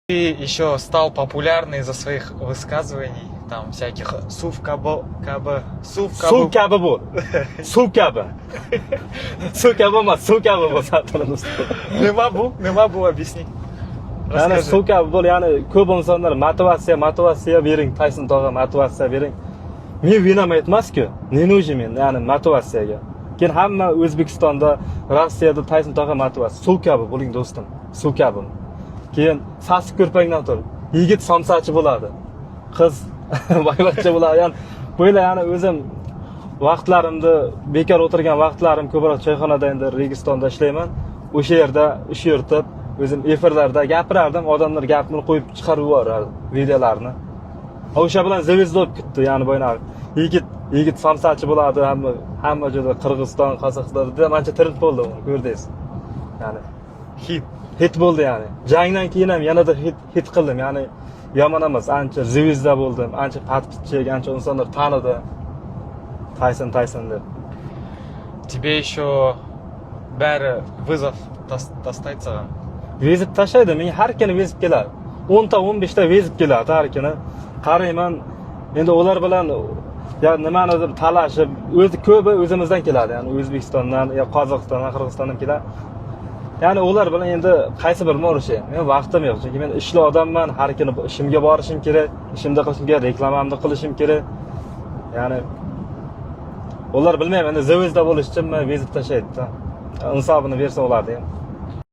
Ты еще стал популярный из-за своих высказываний, там всяких сув кабы, Suv kabi bo'l. Suv kabi. Suv kabi emas, suv kabi bo'lsa tilimiz. Nima bu, объясни. Ya'ni suv kabi bo'l, ya'ni ko'p insonlar motivatsiya bering, Tayson tog'a motivatsiya bering. Men vinam aytmas-ku, ne нужен men, ya'ni motivatsiyaga. Keyin hamma O'zbekistonda, Rossiyada Tayson tog'a motivatsiya. Suv kabi bo'ling do'stim, suv kabi. Keyin sasib ko'rpangdan tur. Yigit somsachi bo'ladi. Qiz boyvachcha bo'ladi. Ya'ni bo'yla, ya'ni o'zim vaqtlarimda bekor o'tirgan vaqtlarim ko'proq choyxonada endi Registonda ishlayman. O'sha yerda ish yuritib, o'zim efirlarda gapirardim, odamlar gapini qo'yib chiqarib yuborardim videolarni. O'sha bilan zvezda bo'lib ketdi, ya'ni boynaga. Yigit somsachi bo'ladi, hamma joyda Qirg'iziston, Qozog'istonda ancha trend bo'ldi, uni ko'rdingiz. Ya'ni hit bo'ldi ya'ni. Jangdan keyin ham yanada hit qildim, ya'ni yomon emas, ancha zvezda bo'ldim, ancha подписчик, ancha insonlar tanidi. Tayson deb. Тебе еще bari вызов tastaydi sаған. Vezib tashlaydi, menga har kuni vezib keladi. 10 ta 15 ta vezib keladi har kuni. Qarayman, endi ular bilan ya nimanidir talashib, ko'pi o'zimizdan keladi, ya'ni O'zbekistondan, Qozog'istondan, Qirg'izistondan keladi. Ya'ni ular bilan endi qaysi birini urishay? Men vaqtim yo'q, chunki men ishli odamman, har kuni ishimga borishim kerak, ishimda qilishim kerak, reklamamni qilishim kerak. Ya'ni ular bilmayman, endi zvezda bo'lish uchunmi vezib tashlaydi-da. Insofini bersa ulardi ham.